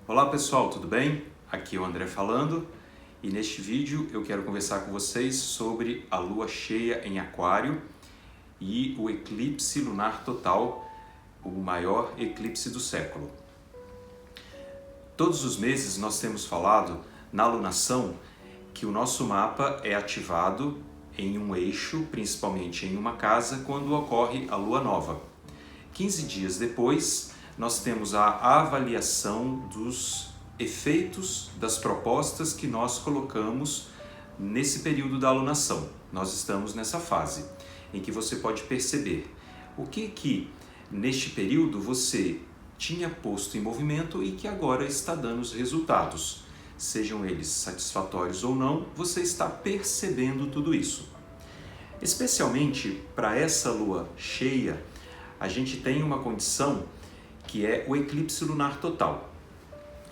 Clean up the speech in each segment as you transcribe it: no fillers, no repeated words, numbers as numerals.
Olá pessoal, tudo bem? Aqui é o André falando e neste vídeo eu quero conversar com vocês sobre a lua cheia em Aquário e o eclipse lunar total, o maior eclipse do século. Todos os meses nós temos falado na lunação que o nosso mapa é ativado em um eixo, principalmente em uma casa, quando ocorre a lua nova. 15 dias depois, nós temos a avaliação dos efeitos das propostas que nós colocamos nesse período da alunação. Nós estamos nessa fase em que você pode perceber o que neste período você tinha posto em movimento e que agora está dando os resultados. Sejam eles satisfatórios ou não, você está percebendo tudo isso. Especialmente para essa lua cheia, a gente tem uma condição que é o eclipse lunar total.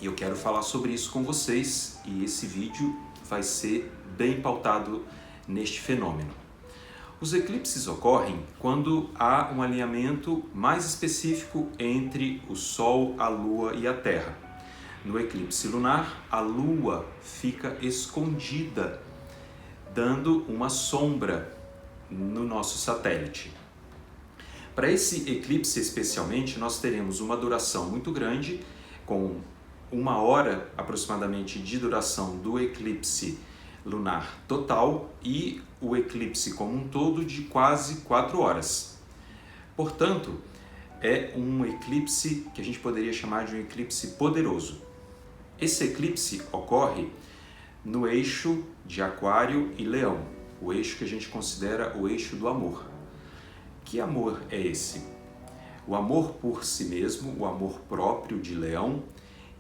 E eu quero falar sobre isso com vocês e esse vídeo vai ser bem pautado neste fenômeno. Os eclipses ocorrem quando há um alinhamento mais específico entre o Sol, a Lua e a Terra. No eclipse lunar, a Lua fica escondida, dando uma sombra no nosso satélite. Para esse eclipse especialmente, nós teremos uma duração muito grande, com 1 hora aproximadamente de duração do eclipse lunar total e o eclipse como um todo de quase 4 horas. Portanto, é um eclipse que a gente poderia chamar de um eclipse poderoso. Esse eclipse ocorre no eixo de Aquário e Leão, o eixo que a gente considera o eixo do amor. Que amor é esse? O amor por si mesmo, o amor próprio de Leão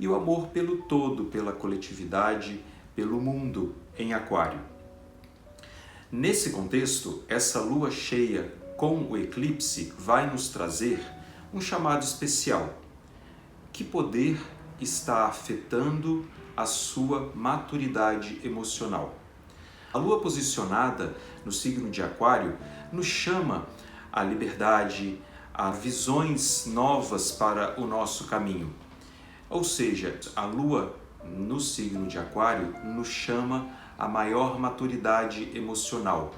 e o amor pelo todo, pela coletividade, pelo mundo em Aquário. Nesse contexto, essa lua cheia com o eclipse vai nos trazer um chamado especial. Que poder está afetando a sua maturidade emocional? A lua posicionada no signo de Aquário nos chama à liberdade, a visões novas para o nosso caminho. Ou seja, a lua no signo de Aquário nos chama a maior maturidade emocional,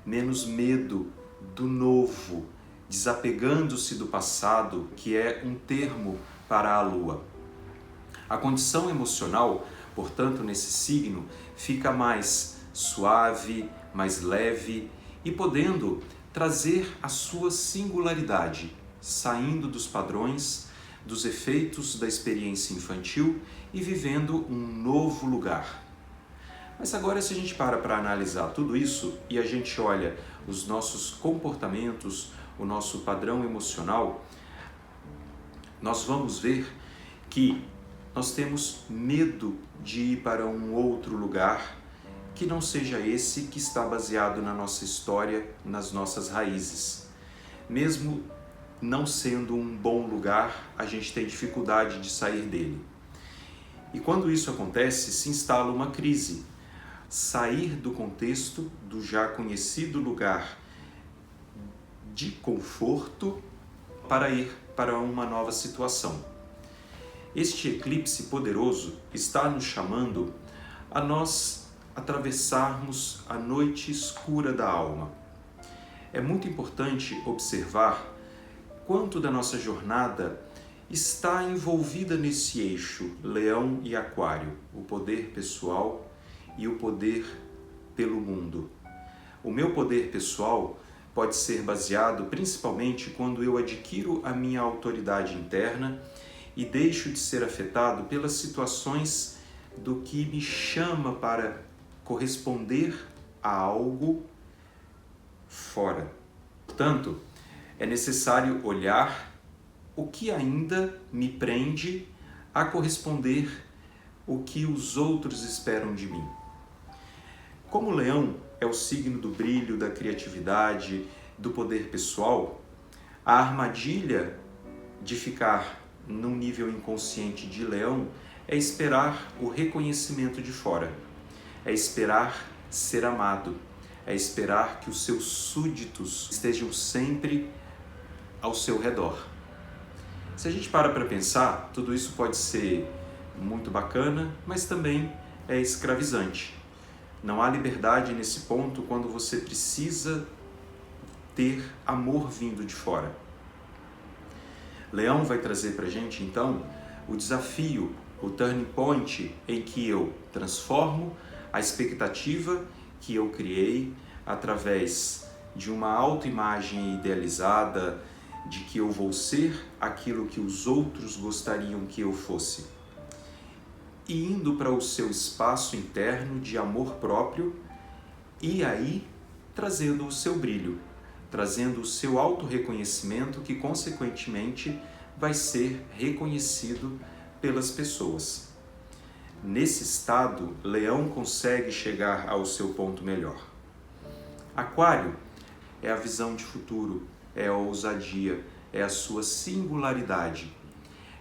menos medo do novo, desapegando-se do passado, que é um termo para a lua. A condição emocional, portanto, nesse signo, fica mais suave, mais leve e podendo trazer a sua singularidade, saindo dos padrões, dos efeitos da experiência infantil e vivendo um novo lugar. Mas agora, se a gente para analisar tudo isso e a gente olha os nossos comportamentos, o nosso padrão emocional, nós vamos ver que nós temos medo de ir para um outro lugar que não seja esse que está baseado na nossa história, nas nossas raízes. Mesmo não sendo um bom lugar, a gente tem dificuldade de sair dele. E quando isso acontece, se instala uma crise. Sair do contexto, do já conhecido lugar de conforto, para ir para uma nova situação. Este eclipse poderoso está nos chamando a nós atravessarmos a noite escura da alma. É muito importante observar quanto da nossa jornada está envolvida nesse eixo Leão e Aquário, o poder pessoal e o poder pelo mundo. O meu poder pessoal pode ser baseado principalmente quando eu adquiro a minha autoridade interna e deixo de ser afetado pelas situações do que me chama para corresponder a algo fora. Portanto, é necessário olhar o que ainda me prende a corresponder o que os outros esperam de mim. Como o Leão é o signo do brilho, da criatividade, do poder pessoal, a armadilha de ficar num nível inconsciente de Leão é esperar o reconhecimento de fora, é esperar ser amado, é esperar que os seus súditos estejam sempre ao seu redor. Se a gente para pensar, tudo isso pode ser muito bacana, mas também é escravizante. Não há liberdade nesse ponto quando você precisa ter amor vindo de fora. Leão vai trazer para a gente, então, o desafio, o turning point em que eu transformo a expectativa que eu criei através de uma autoimagem idealizada de que eu vou ser aquilo que os outros gostariam que eu fosse, e indo para o seu espaço interno de amor próprio e aí trazendo o seu brilho, trazendo o seu autorreconhecimento que consequentemente vai ser reconhecido pelas pessoas. Nesse estado, Leão consegue chegar ao seu ponto melhor. Aquário é a visão de futuro, é a ousadia, é a sua singularidade,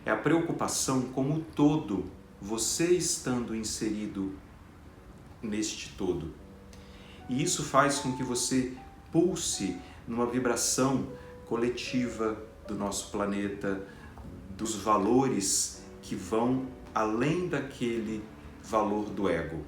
é a preocupação com o todo, você estando inserido neste todo. E isso faz com que você pulse numa vibração coletiva do nosso planeta, dos valores que vão além daquele valor do ego.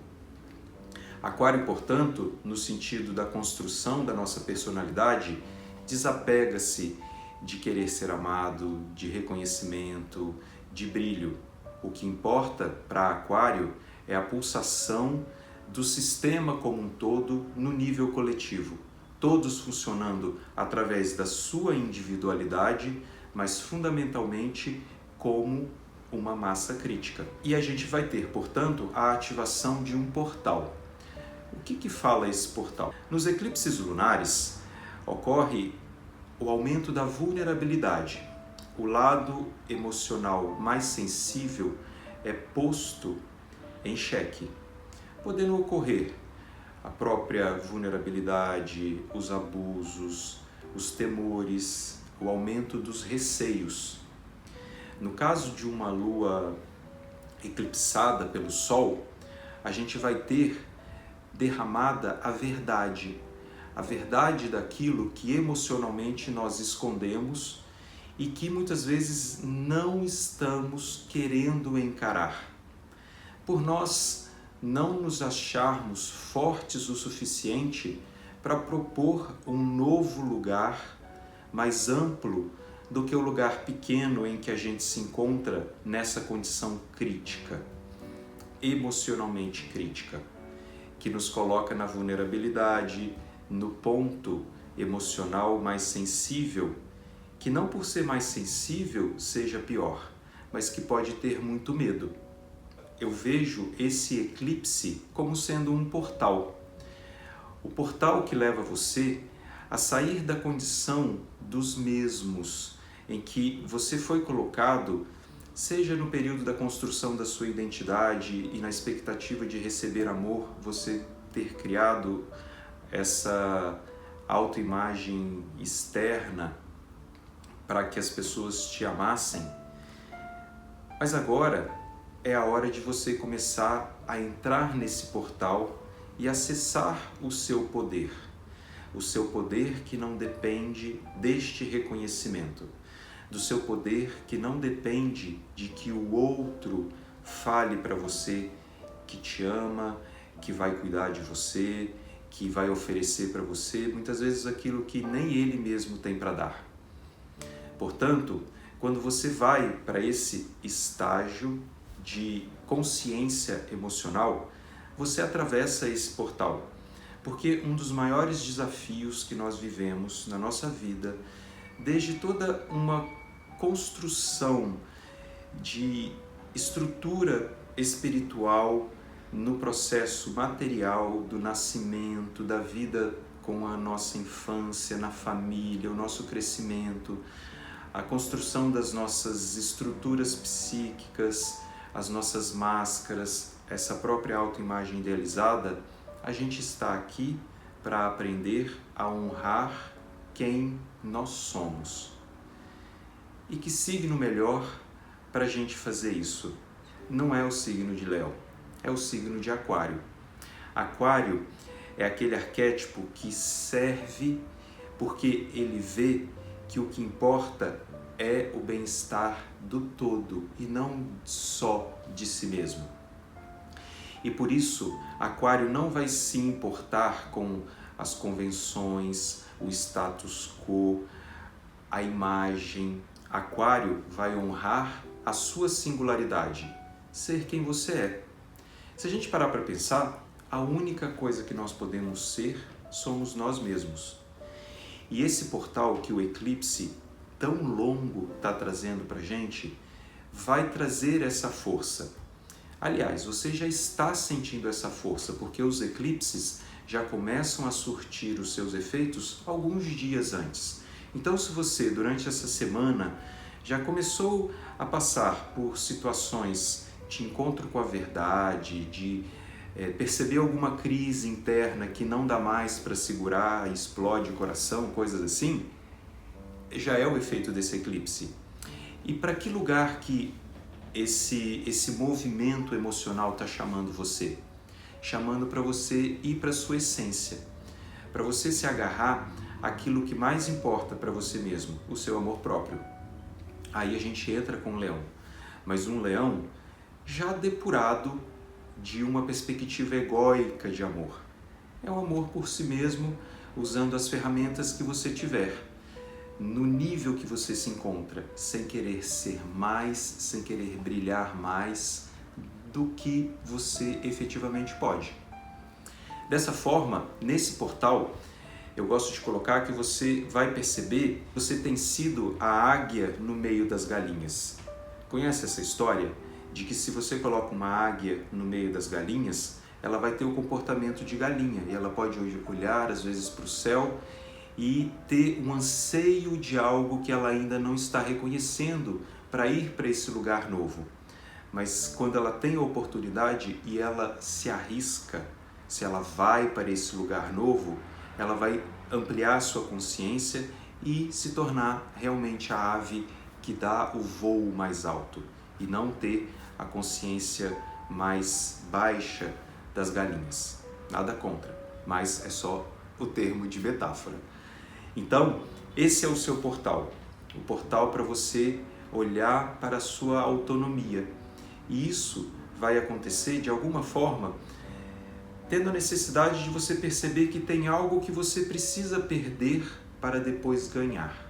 Aquário, portanto, no sentido da construção da nossa personalidade, desapega-se de querer ser amado, de reconhecimento, de brilho. O que importa para Aquário é a pulsação do sistema como um todo no nível coletivo, todos funcionando através da sua individualidade, mas fundamentalmente como uma massa crítica. E a gente vai ter, portanto, a ativação de um portal. O que fala esse portal? Nos eclipses lunares ocorre o aumento da vulnerabilidade. O lado emocional mais sensível é posto em xeque, podendo ocorrer a própria vulnerabilidade, os abusos, os temores, o aumento dos receios. No caso de uma lua eclipsada pelo Sol, a gente vai ter derramada a verdade daquilo que emocionalmente nós escondemos e que muitas vezes não estamos querendo encarar. Por nós não nos acharmos fortes o suficiente para propor um novo lugar mais amplo do que o lugar pequeno em que a gente se encontra nessa condição crítica, emocionalmente crítica, que nos coloca na vulnerabilidade, no ponto emocional mais sensível, que não por ser mais sensível seja pior, mas que pode ter muito medo. Eu vejo esse eclipse como sendo um portal. O portal que leva você a sair da condição dos mesmos, em que você foi colocado, seja no período da construção da sua identidade e na expectativa de receber amor, você ter criado essa autoimagem externa para que as pessoas te amassem. Mas agora é a hora de você começar a entrar nesse portal e acessar o seu poder que não depende deste reconhecimento, do seu poder que não depende de que o outro fale para você que te ama, que vai cuidar de você, que vai oferecer para você, muitas vezes aquilo que nem ele mesmo tem para dar. Portanto, quando você vai para esse estágio de consciência emocional, você atravessa esse portal. Porque um dos maiores desafios que nós vivemos na nossa vida, desde toda uma construção de estrutura espiritual no processo material do nascimento, da vida com a nossa infância, na família, o nosso crescimento, a construção das nossas estruturas psíquicas, as nossas máscaras, essa própria autoimagem idealizada, a gente está aqui para aprender a honrar quem nós somos. E que signo melhor para a gente fazer isso? Não é o signo de Leão, é o signo de Aquário. Aquário é aquele arquétipo que serve porque ele vê que o que importa é o bem-estar do todo e não só de si mesmo. E por isso, Aquário não vai se importar com as convenções, o status quo, a imagem. Aquário vai honrar a sua singularidade, ser quem você é. Se a gente parar para pensar, a única coisa que nós podemos ser somos nós mesmos. E esse portal que o eclipse tão longo está trazendo para a gente, vai trazer essa força. Aliás, você já está sentindo essa força, porque os eclipses já começam a surtir os seus efeitos alguns dias antes. Então, se você, durante essa semana, já começou a passar por situações de encontro com a verdade, de perceber alguma crise interna que não dá mais para segurar, explode o coração, coisas assim, já é o efeito desse eclipse. E para que lugar que esse movimento emocional está chamando você? Chamando para você ir para a sua essência, para você se agarrar àquilo que mais importa para você mesmo, o seu amor próprio. Aí a gente entra com o leão, mas um leão já depurado de uma perspectiva egóica de amor. É o amor por si mesmo, usando as ferramentas que você tiver, no nível que você se encontra, sem querer ser mais, sem querer brilhar mais do que você efetivamente pode. Dessa forma, nesse portal, eu gosto de colocar que você vai perceber que você tem sido a águia no meio das galinhas. Conhece essa história? De que se você coloca uma águia no meio das galinhas, ela vai ter o comportamento de galinha e ela pode olhar às vezes para o céu e ter um anseio de algo que ela ainda não está reconhecendo para ir para esse lugar novo. Mas quando ela tem a oportunidade e ela se arrisca, se ela vai para esse lugar novo, ela vai ampliar a sua consciência e se tornar realmente a ave que dá o voo mais alto e não ter a consciência mais baixa das galinhas. Nada contra, mas é só o termo de metáfora. Então, esse é o seu portal. O portal para você olhar para a sua autonomia. E isso vai acontecer de alguma forma tendo a necessidade de você perceber que tem algo que você precisa perder para depois ganhar.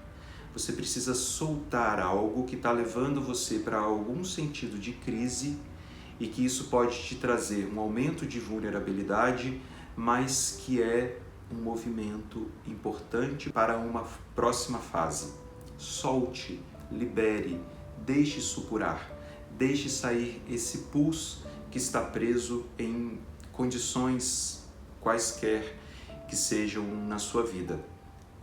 Você precisa soltar algo que está levando você para algum sentido de crise e que isso pode te trazer um aumento de vulnerabilidade, mas que é um movimento importante para uma próxima fase. Solte, libere, deixe supurar, deixe sair esse pulso que está preso em condições quaisquer que sejam na sua vida.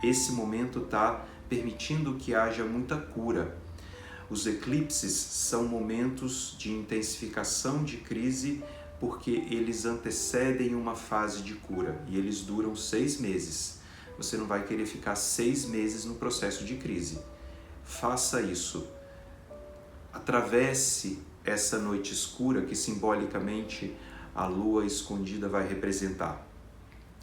Esse momento está permitindo que haja muita cura. Os eclipses são momentos de intensificação de crise porque eles antecedem uma fase de cura e eles duram 6 meses. Você não vai querer ficar 6 meses no processo de crise. Faça isso. Atravesse essa noite escura que simbolicamente a lua escondida vai representar.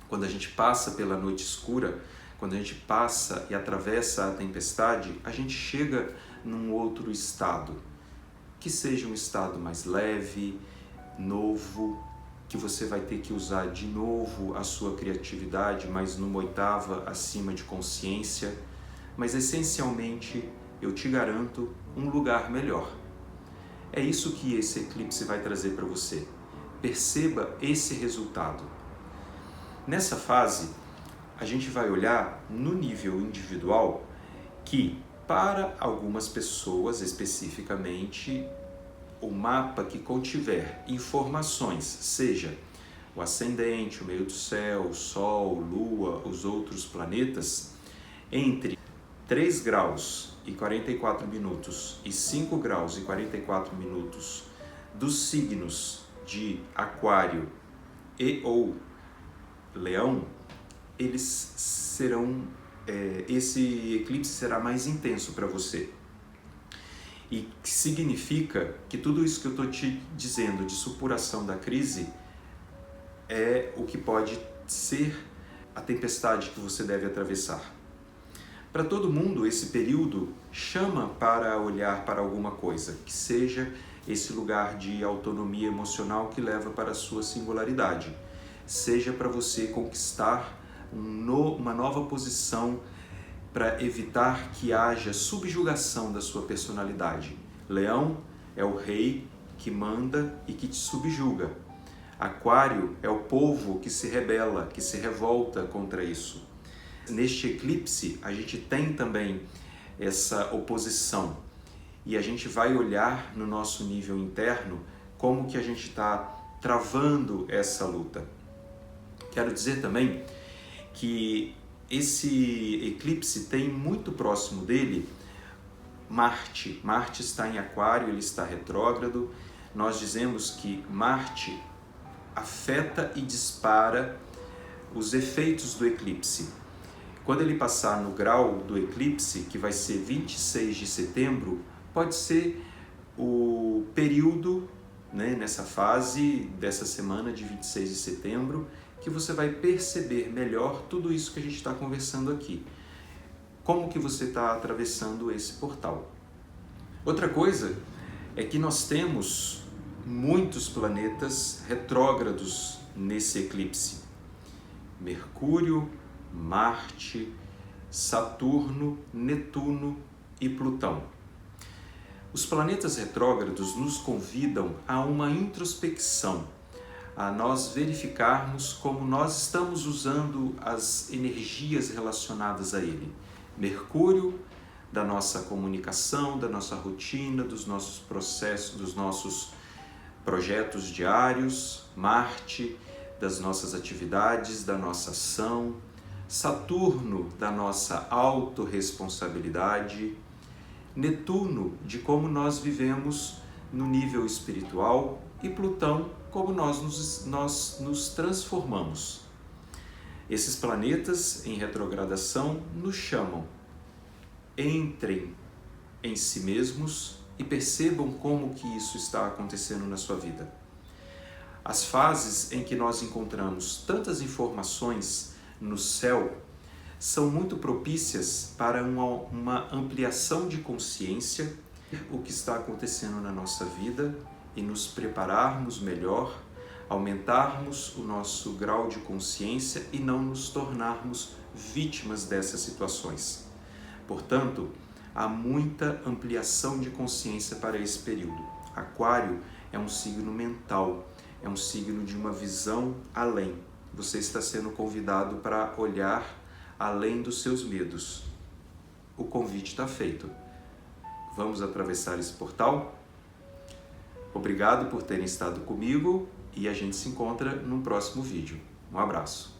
Quando a gente passa pela noite escura, quando a gente passa e atravessa a tempestade, a gente chega num outro estado, que seja um estado mais leve, novo, que você vai ter que usar de novo a sua criatividade, mas numa oitava acima de consciência, mas essencialmente, eu te garanto, um lugar melhor. É isso que esse eclipse vai trazer para você. Perceba esse resultado. Nessa fase, a gente vai olhar no nível individual que, para algumas pessoas especificamente, o mapa que contiver informações, seja o ascendente, o meio do céu, o Sol, Lua, os outros planetas, entre 3 graus e 44 minutos e 5 graus e 44 minutos dos signos de Aquário e ou Leão, eles serão, esse eclipse será mais intenso para você. E significa que tudo isso que eu estou te dizendo de supuração da crise é o que pode ser a tempestade que você deve atravessar. Para todo mundo, esse período chama para olhar para alguma coisa, que seja esse lugar de autonomia emocional que leva para a sua singularidade. Seja para você conquistar uma nova posição para evitar que haja subjugação da sua personalidade. Leão é o rei que manda e que te subjuga. Aquário é o povo que se rebela, que se revolta contra isso. Neste eclipse, a gente tem também essa oposição e a gente vai olhar no nosso nível interno como que a gente está travando essa luta. Quero dizer também que esse eclipse tem muito próximo dele Marte. Marte está em Aquário, ele está retrógrado. Nós dizemos que Marte afeta e dispara os efeitos do eclipse. Quando ele passar no grau do eclipse, que vai ser 26 de setembro, pode ser o período, nessa fase dessa semana de 26 de setembro, que você vai perceber melhor tudo isso que a gente está conversando aqui. Como que você está atravessando esse portal. Outra coisa é que nós temos muitos planetas retrógrados nesse eclipse. Mercúrio, Marte, Saturno, Netuno e Plutão. Os planetas retrógrados nos convidam a uma introspecção, a nós verificarmos como nós estamos usando as energias relacionadas a ele. Mercúrio, da nossa comunicação, da nossa rotina, dos nossos processos, dos nossos projetos diários. Marte, das nossas atividades, da nossa ação. Saturno, da nossa autorresponsabilidade. Netuno, de como nós vivemos no nível espiritual. E Plutão, como nós nos transformamos. Esses planetas em retrogradação nos chamam. Entrem em si mesmos e percebam como que isso está acontecendo na sua vida. As fases em que nós encontramos tantas informações no céu são muito propícias para uma ampliação de consciência o que está acontecendo na nossa vida e nos prepararmos melhor, aumentarmos o nosso grau de consciência e não nos tornarmos vítimas dessas situações. Portanto, há muita ampliação de consciência para esse período. Aquário é um signo mental, é um signo de uma visão além. Você está sendo convidado para olhar além dos seus medos. O convite está feito. Vamos atravessar esse portal? Obrigado por terem estado comigo e a gente se encontra no próximo vídeo. Um abraço.